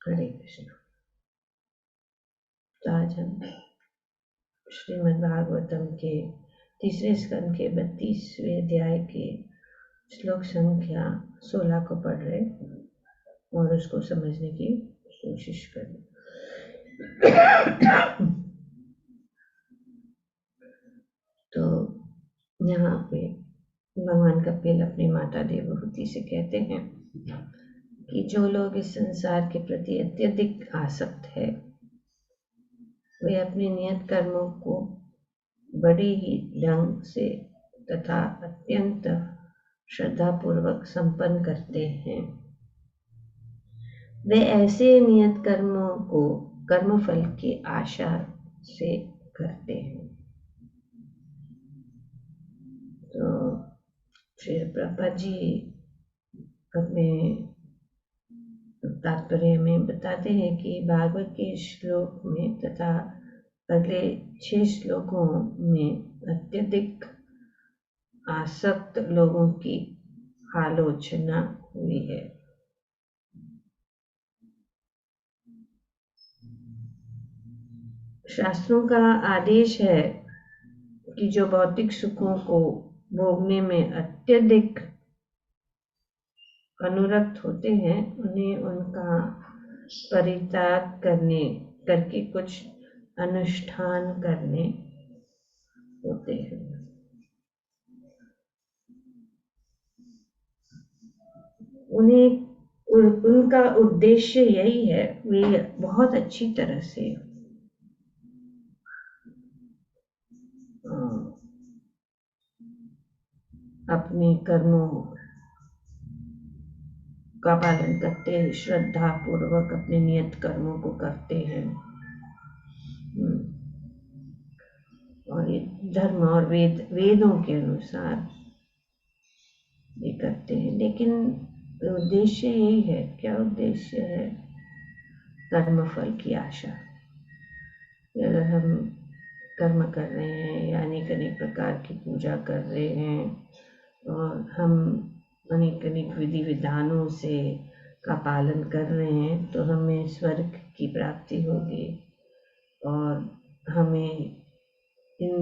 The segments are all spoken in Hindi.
हरे कृष्ण। तो आज हम श्रीमद् भागवतम के तीसरे स्कंद के 32वें अध्याय के श्लोक संख्या 16 को पढ़ रहे और उसको समझने की कोशिश करें। तो यहाँ पे भगवान कपिल अपनी माता देवहूति से कहते हैं कि जो लोग इस संसार के प्रति अत्यधिक आसक्त है वे अपने नियत कर्मों को बड़े ही ढंग से तथा अत्यंत श्रद्धापूर्वक संपन्न करते हैं। वे ऐसे नियत कर्मों को कर्मफल की आशा से करते हैं। तो श्री प्रभुपाद जी अपने तात्पर्य में बताते हैं कि भागवत के श्लोक में तथा अगले 6 श्लोकों में अत्यधिक आसक्त लोगों की आलोचना हुई है। शास्त्रों का आदेश है कि जो भौतिक सुखों को भोगने में अत्यधिक अनुरक्त होते हैं उन्हें उनका परित्याग करके कुछ अनुष्ठान करने होते हैं। उनका उद्देश्य यही है, वे बहुत अच्छी तरह से अपने कर्मों का पालन करते हैं, श्रद्धा पूर्वक अपने नियत कर्मों को करते हैं और ये धर्म और वेदों के अनुसार ये करते हैं। लेकिन उद्देश्य यही है। क्या उद्देश्य है? कर्मफल की आशा। अगर हम कर्म कर रहे हैं या अनेक अनेक प्रकार की पूजा कर रहे हैं और हम अनेक अनेक विधि विधानों से का पालन कर रहे हैं तो हमें स्वर्ग की प्राप्ति होगी और हमें इन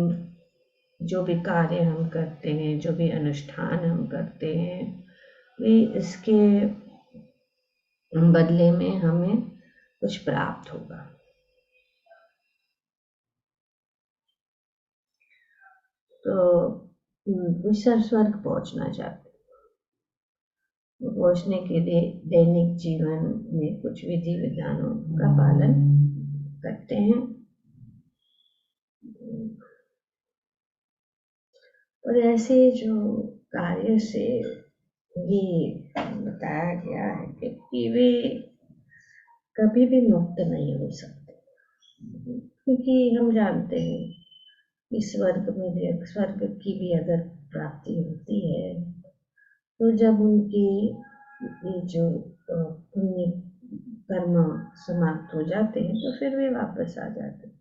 जो भी कार्य हम करते हैं, जो भी अनुष्ठान हम करते हैं, वे इसके बदले में हमें कुछ प्राप्त होगा। तो स्वर्ग पहुंचना चाहते पहुंचने के लिए दैनिक जीवन में कुछ विधि विधानों का पालन करते हैं। और ऐसे जो कार्य से भी बताया गया है कि वे कभी भी मुक्त नहीं हो सकते, क्योंकि हम जानते हैं कि स्वर्ग की भी अगर प्राप्ति होती है तो जब उनकी ये जो पुण्य कर्म समाप्त हो जाते हैं तो फिर वे वापस आ जाते हैं।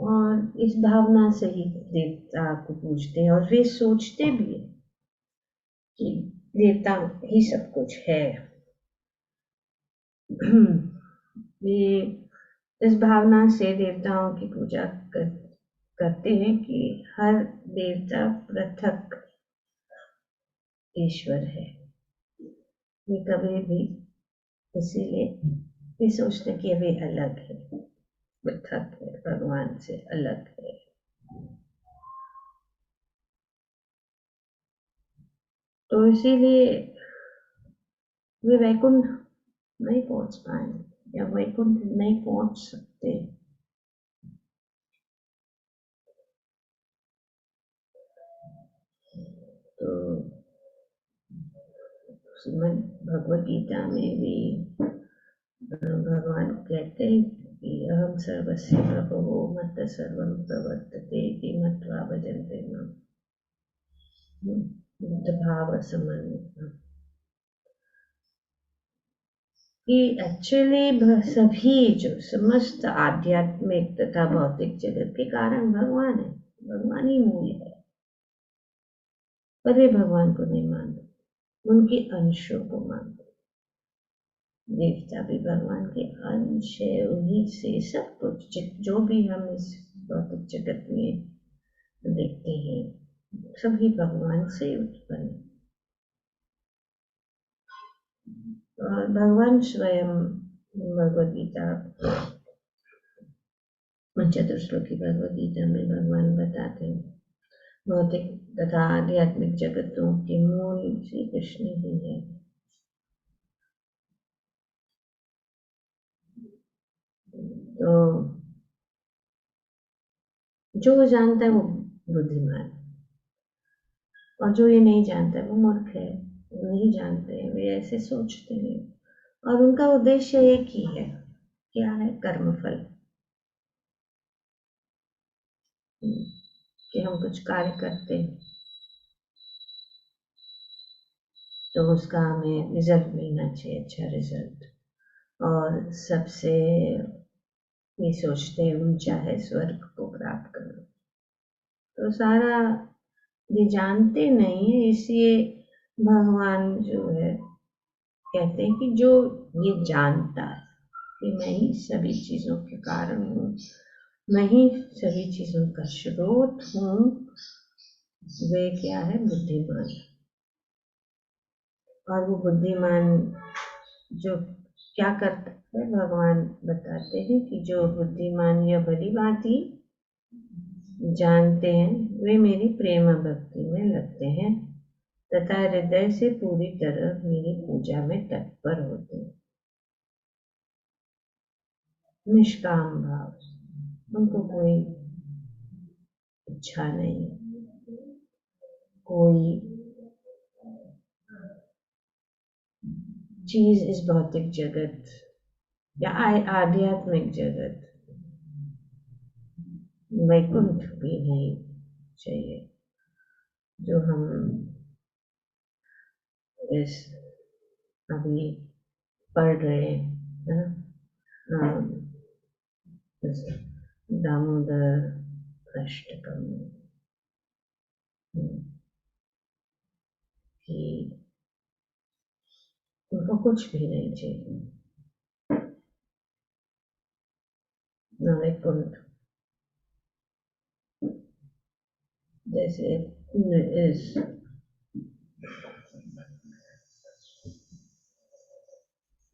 और इस भावना से ही देवता को पूजते हैं और वे सोचते भी हैं कि देवता ही सब कुछ है। वे इस भावना से देवताओं की पूजा करते हैं कि हर देवता पृथक ईश्वर है। वे कभी भी इसीलिए वे सोचते कि वे अलग है, पृथक है, भगवान से अलग है। तो इसीलिए वे वैकुंठ नहीं पहुंच पाए या वैकुंठ नहीं पहुंच सकते। तो श्रीमद् भगवद गीता में भी भगवान कहते हैं कि अहम सर्वस्य प्रभवो मत्तः सर्वं प्रवर्तते इति मत्वा भजन्ते मां बुद्ध भाव समन्वितम्। कि एक्चुअली सभी जो समस्त आध्यात्मिक तथा भौतिक जगत के कारण भगवान है, भगवान ही मूल है। पर वे भगवान को नहीं मानते, उनके अंशों को मानते। देवता भी भगवान के अंश है, उन्हीं से सब कुछ जो भी हम इस भौतिक जगत में देखते हैं सभी भगवान से उत्पन्न। और भगवान स्वयं भगवद गीता चतुर्श्लोकी भगवद गीता में भगवान बताते हैं भौतिक तथा आध्यात्मिक जगतों के मूल श्री कृष्ण ही है। तो जो जानता है वो बुद्धिमान, और जो ये नहीं जानता है वो मूर्ख है। वो नहीं जानते हैं, वे ऐसे सोचते हैं, और उनका उद्देश्य एक ही है, क्या है? कर्मफल। कि हम कुछ कार्य करते हैं तो उसका हमें रिजल्ट मिलना चाहिए, अच्छा रिजल्ट। और सबसे ये सोचते हैं ऊंचा है स्वर्ग को प्राप्त करना। तो सारा ये जानते नहीं है, इसलिए भगवान जो है कहते हैं कि जो ये जानता है कि मैं ही सभी चीजों के कारण हूँ, मैं ही सभी चीजों का स्रोत हूँ, वे क्या है? बुद्धिमान। और वो बुद्धिमान जो क्या करता है भगवान बताते हैं कि जो बुद्धिमान या भली भांति जानते हैं वे मेरी प्रेम भक्ति में लगते हैं तथा हृदय से पूरी तरह मेरी पूजा में तत्पर होते हैं। निष्काम भाव, उनको कोई इच्छा नहीं, कोई चीज इस भौतिक जगत या आध्यात्मिक जगत, वैकुंठ भी नहीं चाहिए जो हम इस अभी पढ़ रहे हैं दामोदर अष्टकम कि उनको कुछ भी नहीं चाहिए, न वैकुंठ। जैसे इस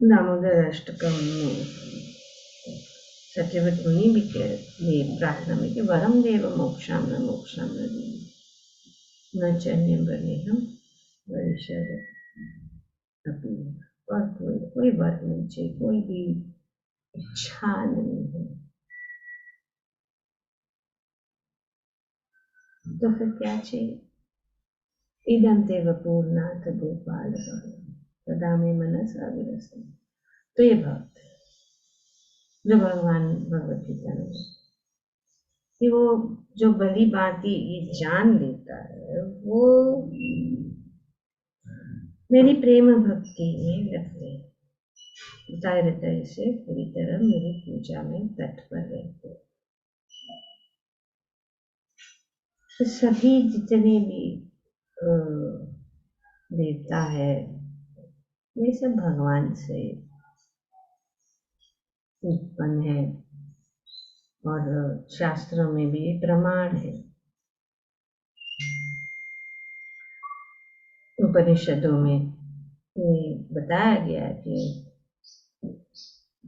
दामोदर अष्टकम में सत्यव्रत मुनि भी ये प्रार्थना में कि वरम देव मोक्षाम न न चन्य बने हम वैश्वर अपनी। और कोई वर नहीं चाहिए, कोई भी इच्छा नहीं है। तो फिर क्या चाहिए? इदम तेव पूर्णाथ गोपाल सदा में मनसा विरसते। तो ये भक्त जो भगवान भगवत गीता में कि वो जो भली भांति ये जान लेता है वो मेरी प्रेम भक्ति में लगते हैं, हृदय से पूरी तरह मेरी पूजा में तत्पर रहते। तो सभी जितने भी देवता है ये सब भगवान से उत्पन्न है, और शास्त्रों में भी ये प्रमाण है। उपनिषदों में ये बताया गया कि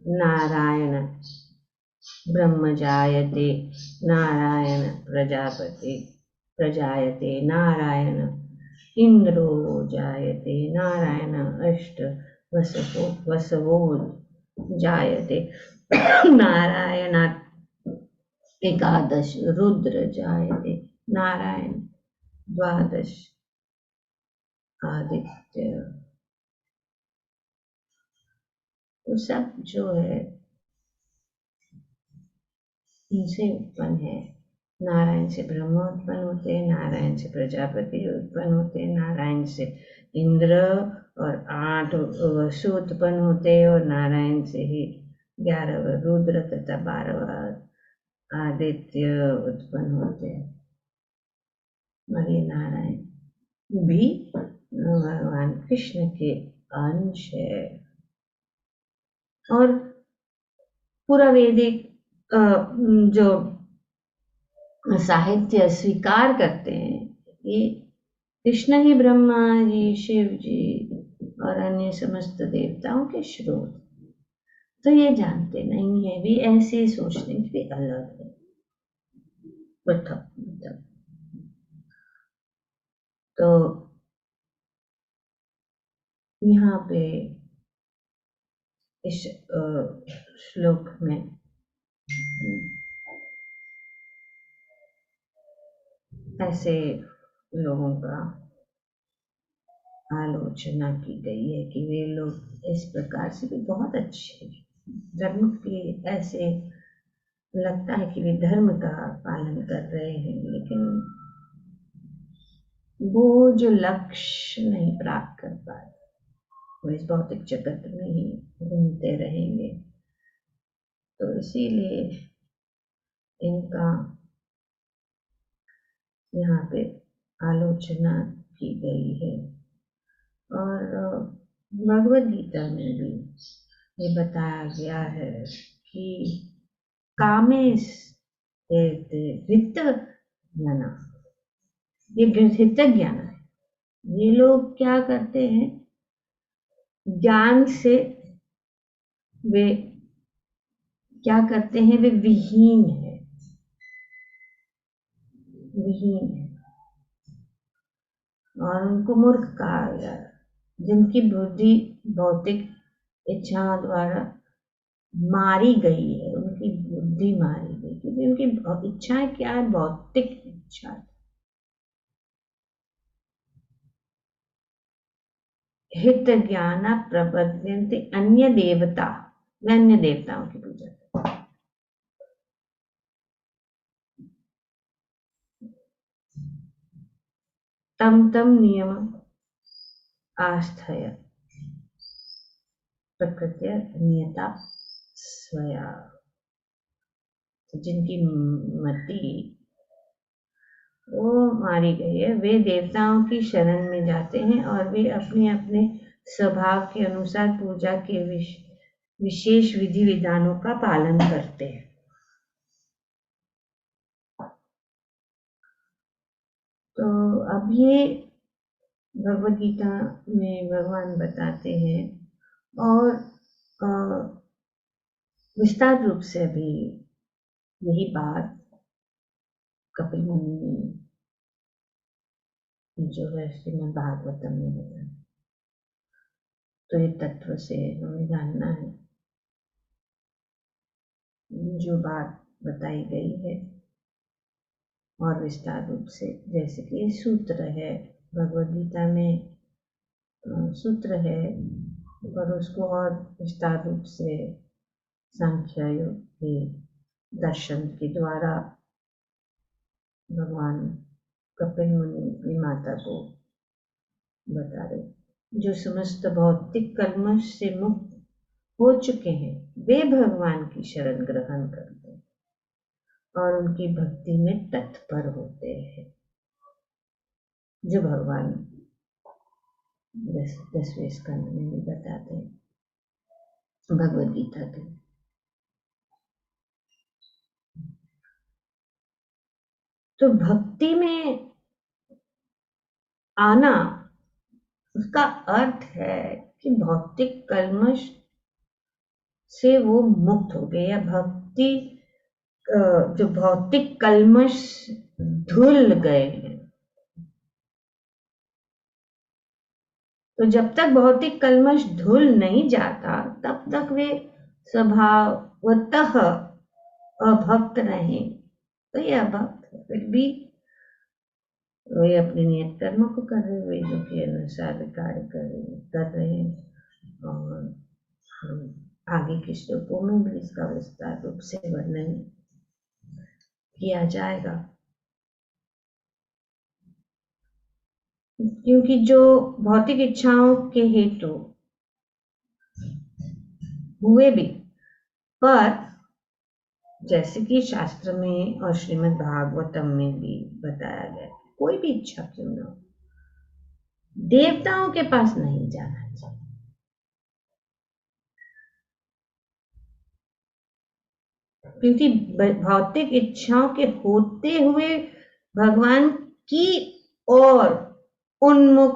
नारायण ब्रह्म जायते, नारायण प्रजापति प्रजायते, नारायण इंद्रो जायते, नारायण अष्ट वसवो जायते, नारायण एकादश रुद्र जायते, नारायण द्वादश आदित्य। तो सब जो है इनसे उत्पन्न है। नारायण से ब्रह्मा उत्पन्न होते हैं, नारायण से प्रजापति उत्पन्न होते हैं, नारायण से इंद्र और 8 वसु उत्पन्न होते हैं, और नारायण से ही 11 रुद्र तथा 12 आदित्य उत्पन्न होते हैं। और ये नारायण भी भगवान कृष्ण के अंश है। और पूरा वैदिक जो साहित्य स्वीकार करते हैं कि कृष्ण ही ब्रह्मा जी, शिव जी और अन्य समस्त देवताओं के स्रोत, तो ये जानते नहीं है, भी ऐसे सोचते हैं कि अलग है, पृथक मतलब। तो यहाँ पे इस श्लोक में ऐसे लोगों का आलोचना की गई है कि वे लोग इस प्रकार से भी बहुत अच्छे धर्म के, ऐसे लगता है कि वे धर्म का पालन कर रहे हैं, लेकिन वो जो लक्ष्य नहीं प्राप्त कर पाए, वो इस भौतिक जगत में ही घूमते रहेंगे। तो इसीलिए इनका यहाँ पे आलोचना की गई है। और भगवद गीता में भी ये बताया गया है कि कामेश हित ज्ञान, ये हित ज्ञान है। ये लोग क्या करते हैं, ज्ञान से वे क्या करते हैं, वे विहीन है, विहीन है, और उनको मूर्ख कहा गया, जिनकी बुद्धि भौतिक इच्छाओं द्वारा मारी गई है, उनकी बुद्धि मारी गई, क्योंकि उनकी इच्छाएं क्या है, भौतिक इच्छा। हित ज्ञान प्रपद्यन्ते अन्य देवता, अन्य देवताओं की पूजा। तम तम नियम आस्थय प्रकृति नियता स्वया, जिनकी मति वो मारी गई है, वे देवताओं की शरण में जाते हैं और वे अपने अपने स्वभाव के अनुसार पूजा के विशेष विधि विधानों का पालन करते हैं। तो अब ये भगवद गीता में भगवान बताते हैं, और विस्तार रूप से अभी यही बात कपिल मुनि जो है श्रीमद् भागवतम में बताया। तो ये तत्व से हमें जानना है, जो बात बताई गई है, और विस्तार रूप से, जैसे कि सूत्र है भगवद गीता में, सूत्र है, और उसको और विस्तार रूप से सांख्य योग के दर्शन के द्वारा भगवान कपिल मुनि की माता को बता रहे, जो समस्त भौतिक कल्मश से मुक्त हो चुके हैं, वे भगवान की शरण ग्रहण करते हैं और उनकी भक्ति में तत्पर होते हैं, जो भगवान 10वें स्कंद में भी बताते हैं भगवद गीता के। तो भक्ति में आना, उसका अर्थ है कि भौतिक कल्मश से वो मुक्त हो गए, या भक्ति जो भौतिक कल्मश धुल गए हैं। तो जब तक भौतिक कल्मश धुल नहीं जाता, तब तक वे स्वभावतः अभक्त रहे। तो ये अभक्त है, फिर भी वे अपने नियत कर्मों को कर रहे, वेदों के अनुसार कार्य कर रहे हैं। और हम आगे के श्लोकों में भी इसका विस्तार रूप से वर्णन किया जाएगा, क्योंकि जो भौतिक इच्छाओं के हेतु हुए भी, पर जैसे कि शास्त्र में और श्रीमद् भागवतम में भी बताया गया, कोई भी इच्छा क्यों ना हो, देवताओं के पास नहीं जाना चाहिए। क्योंकि भौतिक इच्छाओं के होते हुए भगवान की ओर उन्मुख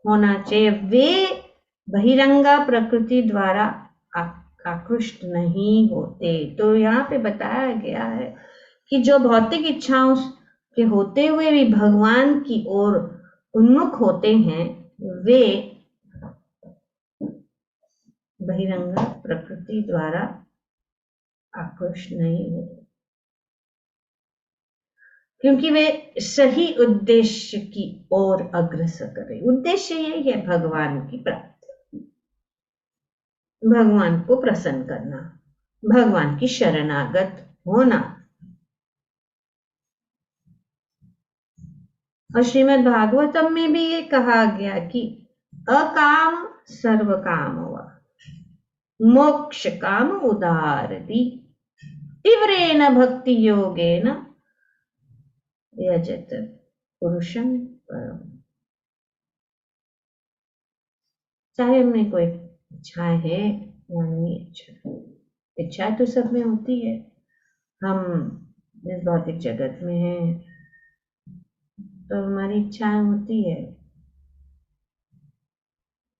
होना चाहिए। वे बहिरंगा प्रकृति द्वारा आकृष्ट नहीं होते। तो यहाँ पे बताया गया है कि जो भौतिक इच्छाओं के होते हुए भी भगवान की ओर उन्मुख होते हैं, वे बहिरंगा प्रकृति द्वारा आकृष्ट नहीं होते, क्योंकि वे सही उद्देश्य की ओर अग्रसर करें। उद्देश्य यही है भगवान की प्राप्ति, भगवान को प्रसन्न करना, भगवान की शरणागत होना। और श्रीमद् भागवतम में भी ये कहा गया कि अकाम सर्व काम हुआ, मोक्ष काम उदारति, तीव्रेण भक्ति योगेन यजत पुरुषं परम। चाहे हमें कोई इच्छाएं है या नहीं, इच्छा तो सब में होती है। हम इस भौतिक जगत में हैं तो हमारी इच्छाएं होती है,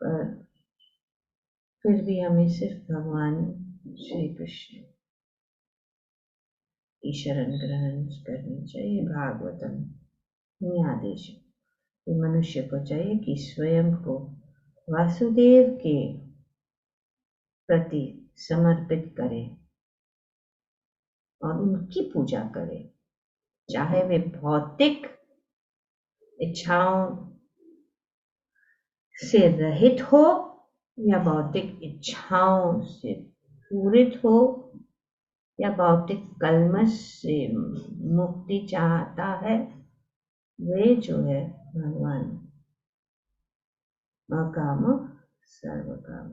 पर फिर भी हमें सिर्फ भगवान श्री कृष्ण की शरण ग्रहण करनी चाहिए। भागवतम में आदेश कि मनुष्य को चाहिए कि स्वयं को वासुदेव के प्रति समर्पित करे और उनकी पूजा करे, चाहे वे भौतिक इच्छाओं से रहित हो या भौतिक इच्छाओं से पूरित हो या भौतिक कल्मश से मुक्ति चाहता है। वे जो है भगवान अकाम सर्व काम।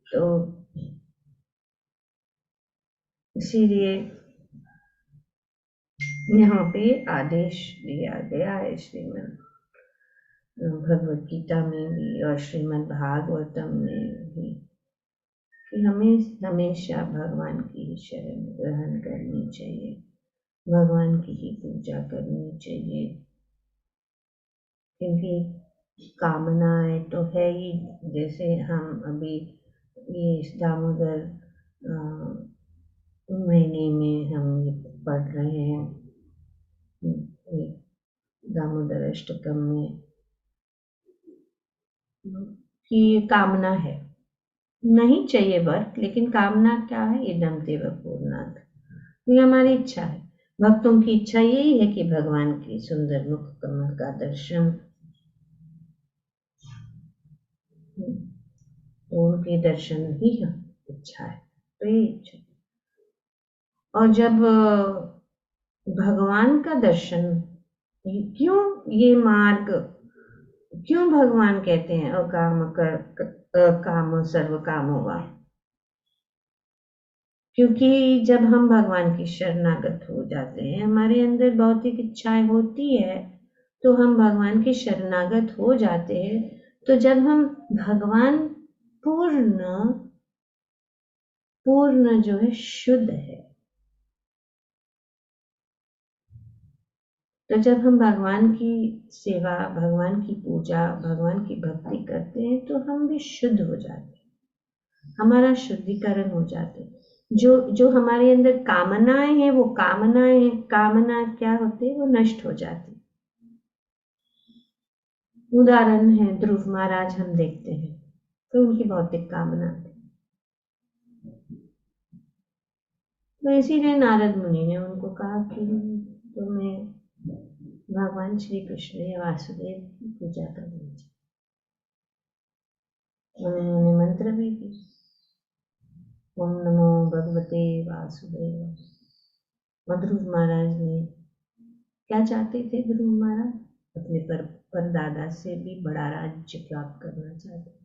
तो इसीलिए यहाँ पे आदेश दिया गया है श्रीमद् भगवत गीता में भी और श्रीमद् भागवतम में भी कि हमें हमेशा भगवान की ही शरण ग्रहण करनी चाहिए, भगवान की ही पूजा करनी चाहिए। क्योंकि कामनाएं तो है ही, जैसे हम अभी ये इस दामोदर महीने में हम ये पढ़ रहे हैं, दामोदर अष्टकम में कि कामना है, नहीं चाहिए वर्त, लेकिन कामना क्या है? इदम देव पूर्णात्, ये हमारी इच्छा है। भक्तों की इच्छा यही है कि भगवान के सुंदर मुख कमल का दर्शन, तो उनके दर्शन ही इच्छा है, तो ये इच्छा। और जब भगवान का दर्शन, क्यों ये मार्ग, क्यों भगवान कहते हैं अकाम सर्व काम होगा? क्योंकि जब हम भगवान की शरणागत हो जाते हैं, हमारे अंदर भौतिक इच्छाएं होती है, तो हम भगवान के शरणागत हो जाते हैं। तो जब हम भगवान पूर्ण जो है शुद्ध है, तो जब हम भगवान की सेवा, भगवान की पूजा, भगवान की भक्ति करते हैं, तो हम भी शुद्ध हो जाते हैं, हमारा शुद्धिकरण हो जाते हैं। जो हमारे अंदर कामनाएं हैं, वो कामना क्या होती है? वो नष्ट हो जाती। उदाहरण है ध्रुव महाराज, हम देखते हैं तो उनकी भौतिक कामना थी, तो इसीलिए नारद मुनि ने उनको कहा कि तुम्हें भगवान श्री कृष्ण या वासुदेव की पूजा करनी चाहिए। उन्होंने मंत्र भी दी, ओम नमो भगवते वासुदेव। और ध्रुव महाराज ने क्या चाहते थे? ध्रुव महाराज अपने परदादा से भी बड़ा राज्य प्राप्त करना चाहते थे।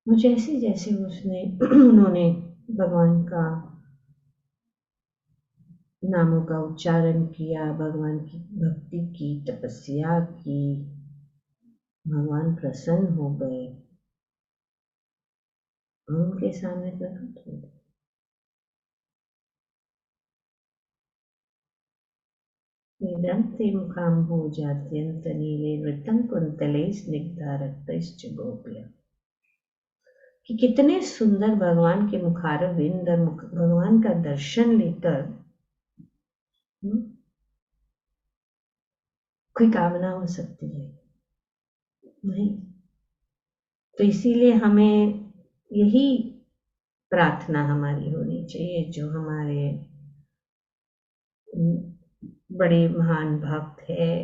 जैसे जैसे उन्होंने भगवान का नामों का उच्चारण किया, भगवान की भक्ति की, तपस्या की, भगवान प्रसन्न हो गए। उनके सामने प्रकट हो। निदन्ति मुखाम्बोजात्यन्तनीले नृतं कुन्तले स्निग्धारक्तैश्च गोप्य। कि कितने सुंदर भगवान के मुखारविंद और भगवान का दर्शन लेकर कोई कामना हो सकती है? नहीं। तो इसीलिए हमें यही प्रार्थना हमारी होनी चाहिए, जो हमारे बड़े महान भक्त है,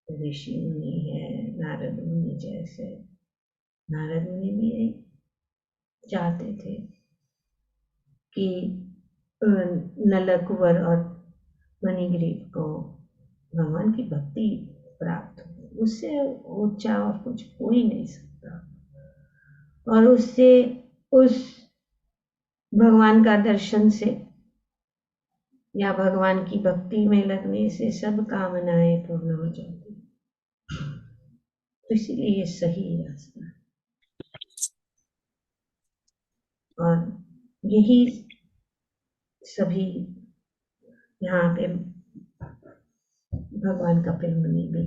ऋषि मुनि है, नारद मुनि जैसे। नारद मुनि भी यही चाहते थे कि नलकुवर और मणिग्रीव को भगवान की भक्ति प्राप्त हो। उससे ऊंचा और कुछ हो ही नहीं सकता, और उससे उस भगवान का दर्शन से या भगवान की भक्ति में लगने से सब कामनाएं पूर्ण हो जाती। तो इसीलिए ये सही रास्ता है, और यही सभी यहाँ पे भगवान कपिल मुनि भी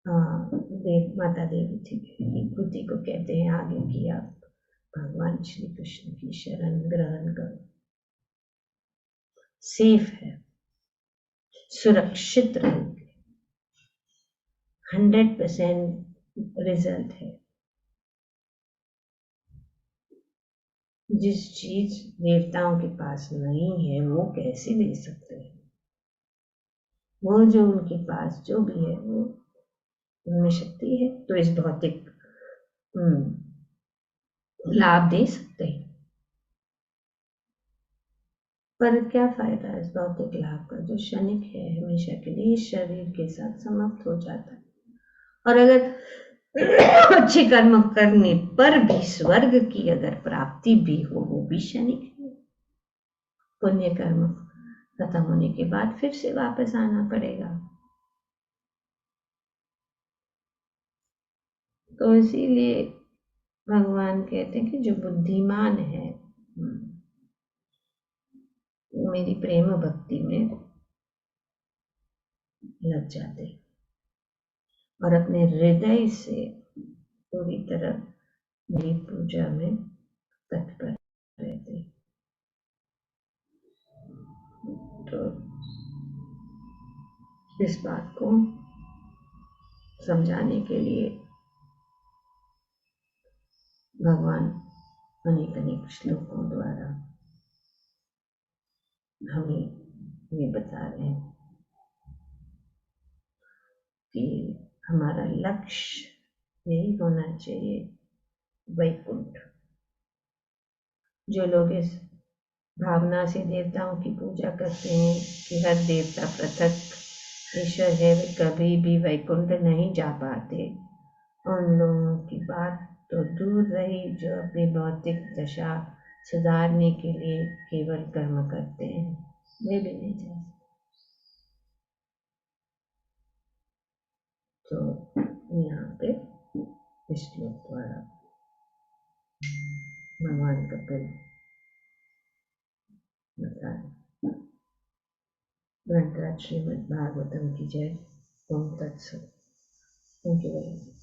देव माता देवी थी विभूति को कहते हैं आगे कि आप भगवान श्री कृष्ण की शरण ग्रहण करो, सेफ है, सुरक्षित रहोगे, 100% रिजल्ट है। जिस चीज देवताओं के पास नहीं है वो कैसे ले सकते हैं? वो जो उनके पास जो भी है वो उनमें शक्ति है, तो इस भौतिक लाभ दे सकते हैं। पर क्या फायदा इस भौतिक लाभ का, जो क्षणिक है, हमेशा के लिए इस शरीर के साथ समाप्त हो जाता है। और अगर अच्छे कर्म करने पर भी स्वर्ग की अगर प्राप्ति भी हो, वो भी क्षणिक है। पुण्य कर्म खत्म होने के बाद फिर से वापस आना पड़ेगा। तो इसीलिए भगवान कहते हैं कि जो बुद्धिमान है वो मेरी प्रेम भक्ति में लग जाते और अपने हृदय से पूरी तरह मेरी पूजा में तत्पर रहते। तो इस बात को समझाने के लिए भगवान अनेक अनेक श्लोकों द्वारा हमें ये बता रहे हैं कि हमारा लक्ष्य यही होना चाहिए, वैकुंठ। जो लोग इस भावना से देवताओं की पूजा करते हैं कि हर देवता पृथक ईश्वर है, वे कभी भी वैकुंठ नहीं जा पाते। उन लोगों की बात तो दूर रही, जो अपनी भौतिक दशा सुधारने के लिए केवल कर्म करते हैं, वे भी नहीं जा सकते। तो यहाँ पे इस श्लोक द्वारा भगवान कपिल बता रहे। ग्रंथराज श्रीमद् भागवतम की जय। ओम तत्सत। Thank you very much.